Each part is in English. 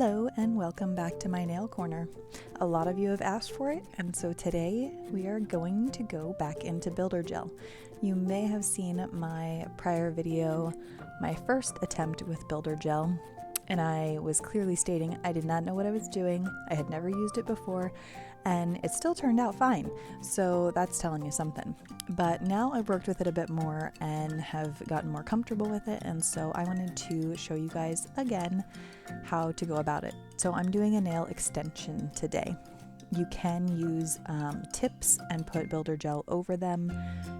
Hello and welcome back to my nail corner. A lot of you have asked for it, and so today we are going to go back into builder gel. You may have seen my prior video, my first attempt with builder gel, and I was clearly stating I did not know what I was doing. I had never used it before, and it still turned out fine. So that's telling you something. But now I've worked with it a bit more and have gotten more comfortable with it, and so I wanted to show you guys again how to go about it. So I'm doing a nail extension today. You can use tips and put builder gel over them.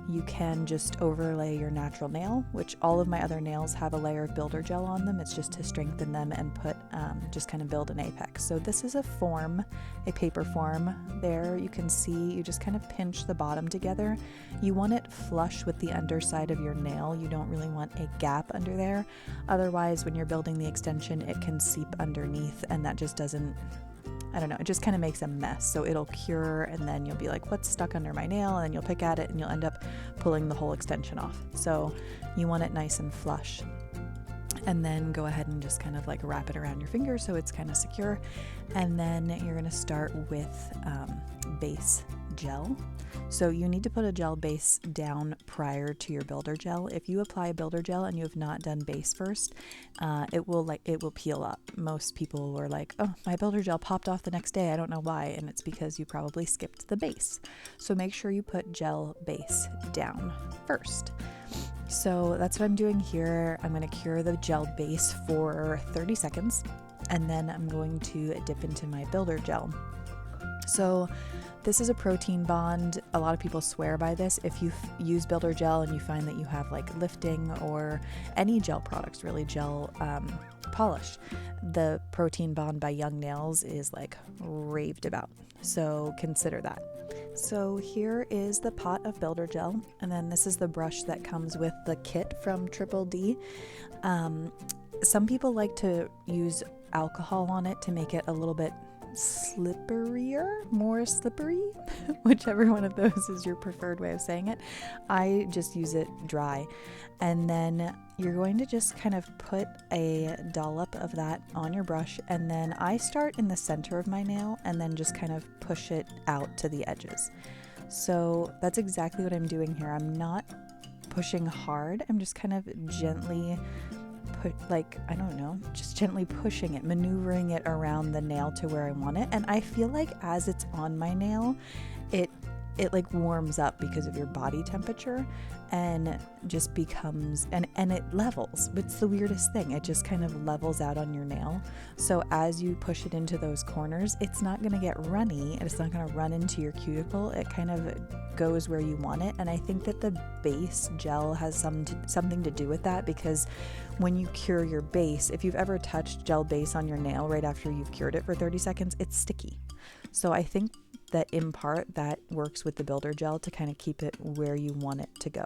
You can just overlay your natural nail, which all of my other nails have a layer of builder gel on them. It's just to strengthen them and put just kind of build an apex. So this is a form, a paper form. There you can see you just kind of pinch the bottom together. You want it flush with the underside of your nail. You don't really want a gap under there. Otherwise, when you're building the extension, it can seep underneath, and that just doesn't, I don't know, it just kind of makes a mess. So it'll cure, and then you'll be like, what's stuck under my nail? And then you'll pick at it and you'll end up pulling the whole extension off. So you want it nice and flush. And then go ahead and just kind of like wrap it around your finger so it's kind of secure. And then you're going to start with base gel. So you need to put a gel base down prior to your builder gel. If you apply a builder gel and you have not done base first, it will peel up. Most people were like, oh, my builder gel popped off the next day. I don't know why. And it's because you probably skipped the base. So make sure you put gel base down first. So that's what I'm doing here. I'm going to cure the gel base for 30 seconds, and then I'm going to dip into my builder gel. So this is a protein bond. A lot of people swear by this. If you use builder gel and you find that you have like lifting or any gel products, really gel polish, the protein bond by Young Nails is like raved about. So consider that. So here is the pot of builder gel, and then this is the brush that comes with the kit from Triple D. Some people like to use alcohol on it to make it a little bit more slippery, whichever one of those is your preferred way of saying it. I just use it dry. And then you're going to just kind of put a dollop of that on your brush, and then I start in the center of my nail and then just kind of push it out to the edges. So that's exactly what I'm doing here. I'm not pushing hard. I'm just kind of gently just gently pushing it, maneuvering it around the nail to where I want it. And I feel like as it's on my nail, it like warms up because of your body temperature and just becomes, and it levels. It's the weirdest thing. It just kind of levels out on your nail. So as you push it into those corners, it's not going to get runny and it's not going to run into your cuticle. It kind of goes where you want it. And I think that the base gel has something to do with that, because when you cure your base, if you've ever touched gel base on your nail right after you've cured it for 30 seconds, it's sticky. So I think that in part that works with the builder gel to kind of keep it where you want it to go.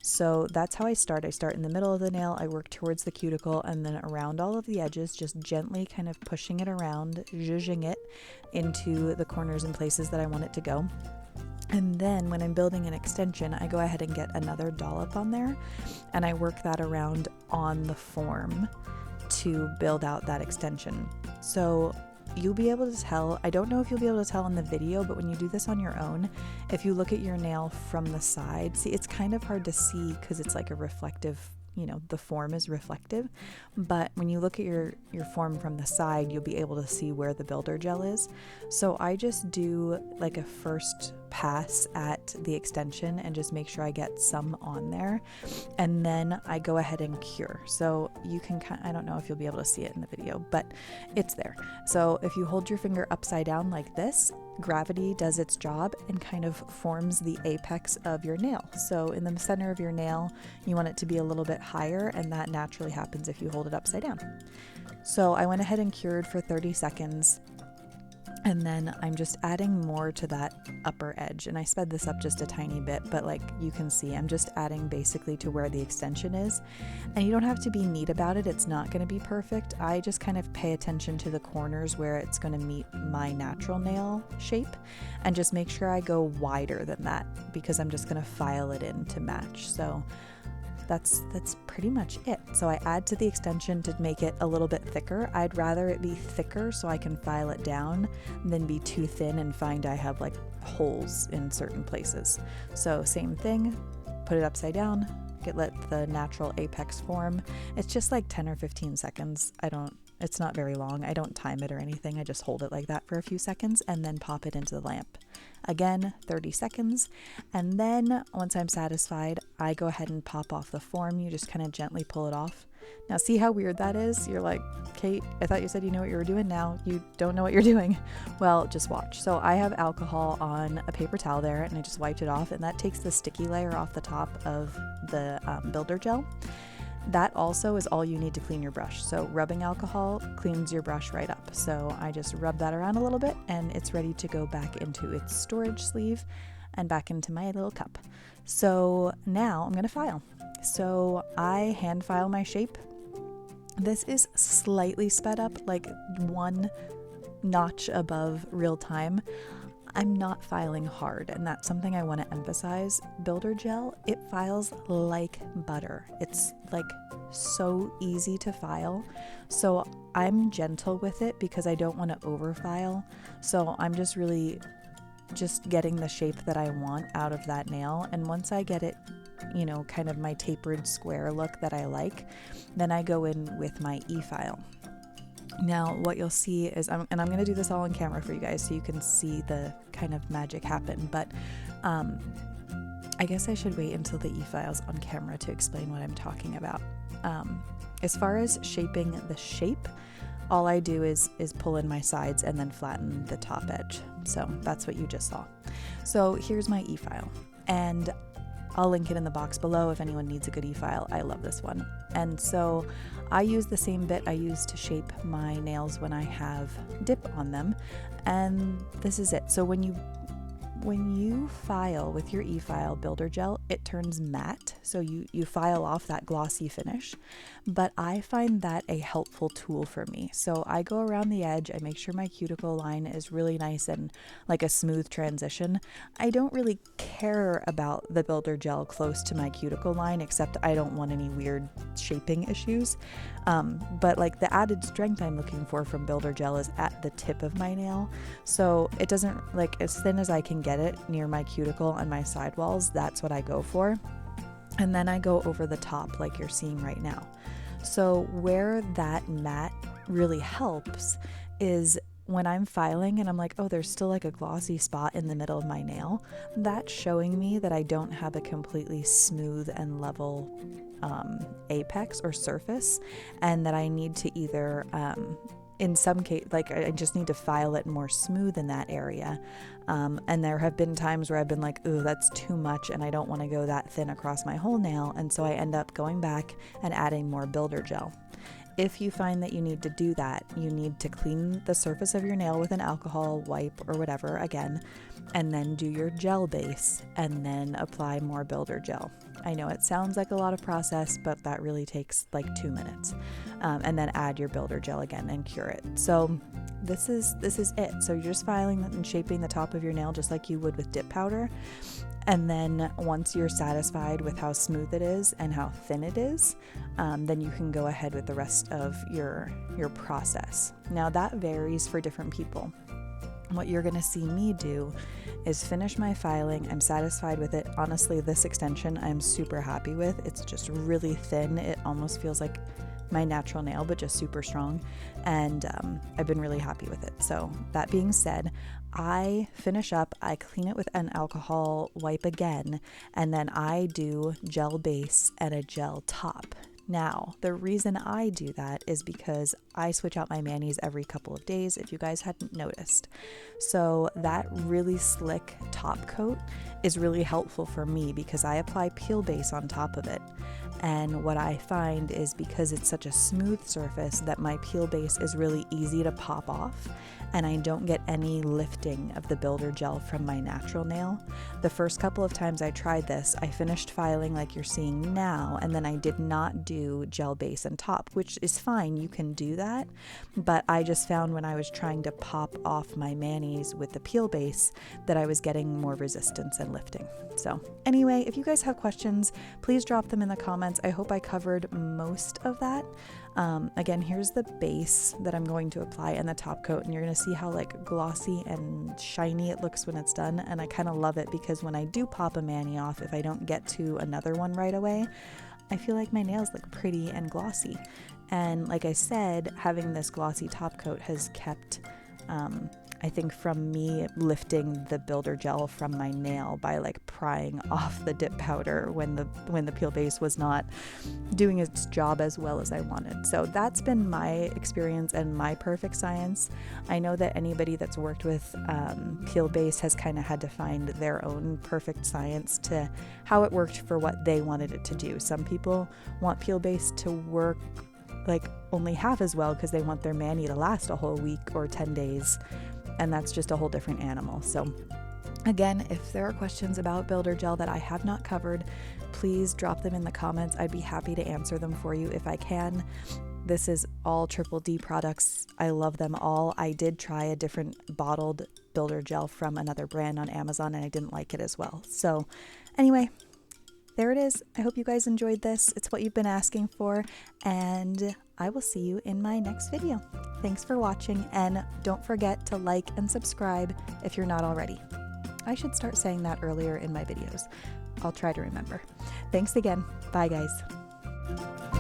So that's how I start. I start in the middle of the nail, I work towards the cuticle, and then around all of the edges, just gently kind of pushing it around, zhuzhing it into the corners and places that I want it to go. And then when I'm building an extension, I go ahead and get another dollop on there, and I work that around on the form to build out that extension. So you'll be able to tell, I don't know if you'll be able to tell in the video, but when you do this on your own, if you look at your nail from the side, see, it's kind of hard to see because it's like a reflective, the form is reflective. But when you look at your form from the side, you'll be able to see where the builder gel is. So I just do like a first pass at the extension and just make sure I get some on there. And then I go ahead and cure. So you can I don't know if you'll be able to see it in the video, but it's there. So if you hold your finger upside down like this, gravity does its job and kind of forms the apex of your nail. So in the center of your nail, you want it to be a little bit higher, and that naturally happens if you hold it upside down. So I went ahead and cured for 30 seconds. And then I'm just adding more to that upper edge, and I sped this up just a tiny bit, but like you can see, I'm just adding basically to where the extension is. And you don't have to be neat about it. It's not going to be perfect. I just kind of pay attention to the corners where it's going to meet my natural nail shape, and just make sure I go wider than that, because I'm just going to file it in to match. So that's pretty much it. So I add to the extension to make it a little bit thicker. I'd rather it be thicker so I can file it down than be too thin and find I have like holes in certain places. So same thing, put it upside down, let the natural apex form. It's just like 10 or 15 seconds. It's not very long. I don't time it or anything. I just hold it like that for a few seconds and then pop it into the lamp. Again, 30 seconds. And then once I'm satisfied, I go ahead and pop off the form. You just kind of gently pull it off. Now see how weird that is? You're like, Kate, I thought you said you knew what you were doing. Now you don't know what you're doing. Well, just watch. So I have alcohol on a paper towel there and I just wiped it off, and that takes the sticky layer off the top of the builder gel. That also is all you need to clean your brush. So rubbing alcohol cleans your brush right up. So I just rub that around a little bit and it's ready to go back into its storage sleeve and back into my little cup. So now I'm going to file. So I hand file my shape. This is slightly sped up, like one notch above real time. I'm not filing hard, and that's something I want to emphasize. Builder gel, it files like butter. It's like so easy to file. So I'm gentle with it because I don't want to overfile. So I'm just really just getting the shape that I want out of that nail. And once I get it, you know, kind of my tapered square look that I like, then I go in with my e-file. Now what you'll see is, I'm going to do this all on camera for you guys so you can see the kind of magic happen, but I guess I should wait until the e-file's on camera to explain what I'm talking about. As far as shaping the shape, all I do is pull in my sides and then flatten the top edge. So that's what you just saw. So here's my e-file, and I'll link it in the box below if anyone needs a good e-file. I love this one. And so I use the same bit I use to shape my nails when I have dip on them. And this is it. So when you file with your e-file builder gel, it turns matte. So you file off that glossy finish. But I find that a helpful tool for me. So I go around the edge, I make sure my cuticle line is really nice and like a smooth transition. I don't really care about the builder gel close to my cuticle line, except I don't want any weird shaping issues. But like the added strength I'm looking for from builder gel is at the tip of my nail. So it doesn't, like, as thin as I can get it near my cuticle and my sidewalls, that's what I go for. And then I go over the top like you're seeing right now. So where that matte really helps is when I'm filing and I'm like, oh, there's still like a glossy spot in the middle of my nail. That's showing me that I don't have a completely smooth and level apex or surface, and that I need to either in some case, like I just need to file it more smooth in that area. And there have been times where I've been like, ooh, that's too much and I don't want to go that thin across my whole nail. And so I end up going back and adding more builder gel. If you find that you need to do that, you need to clean the surface of your nail with an alcohol wipe or whatever again, and then do your gel base and then apply more builder gel. I know it sounds like a lot of process, but that really takes like 2 minutes. And then add your builder gel again and cure it. So this is it. So you're just filing and shaping the top of your nail just like you would with dip powder. And then once you're satisfied with how smooth it is and how thin it is, then you can go ahead with the rest of your process. Now that varies for different people. What you're going to see me do is finish my filing. I'm satisfied with it. Honestly, this extension I'm super happy with. It's just really thin. It almost feels like my natural nail, but just super strong. And I've been really happy with it. So that being said, I finish up, I clean it with an alcohol wipe again, and then I do gel base and a gel top. Now, the reason I do that is because I switch out my manis every couple of days, if you guys hadn't noticed. So that really slick top coat is really helpful for me because I apply peel base on top of it. And what I find is because it's such a smooth surface that my peel base is really easy to pop off, and I don't get any lifting of the builder gel from my natural nail. The first couple of times I tried this, I finished filing like you're seeing now, and then I did not do gel base and top, which is fine, you can do that, but I just found when I was trying to pop off my manis with the peel base that I was getting more resistance and lifting. So anyway, if you guys have questions, please drop them in the comments comments. I hope I covered most of that. Again, here's the base that I'm going to apply and the top coat, and you're going to see how like glossy and shiny it looks when it's done. And I kind of love it because when I do pop a mani off, if I don't get to another one right away, I feel like my nails look pretty and glossy. And like I said, having this glossy top coat has kept, I think, from me lifting the builder gel from my nail by like prying off the dip powder when the peel base was not doing its job as well as I wanted. So that's been my experience and my perfect science. I know that anybody that's worked with peel base has kind of had to find their own perfect science to how it worked for what they wanted it to do. Some people want peel base to work like only half as well because they want their mani to last a whole week or 10 days. And that's just a whole different animal. So again, if there are questions about builder gel that I have not covered, please drop them in the comments. I'd be happy to answer them for you if I can. This is all Triple D products. I love them all. I did try a different bottled builder gel from another brand on Amazon and I didn't like it as well. So anyway, there it is. I hope you guys enjoyed this. It's what you've been asking for, and I will see you in my next video. Thanks for watching, and don't forget to like and subscribe if you're not already. I should start saying that earlier in my videos. I'll try to remember. Thanks again. Bye, guys.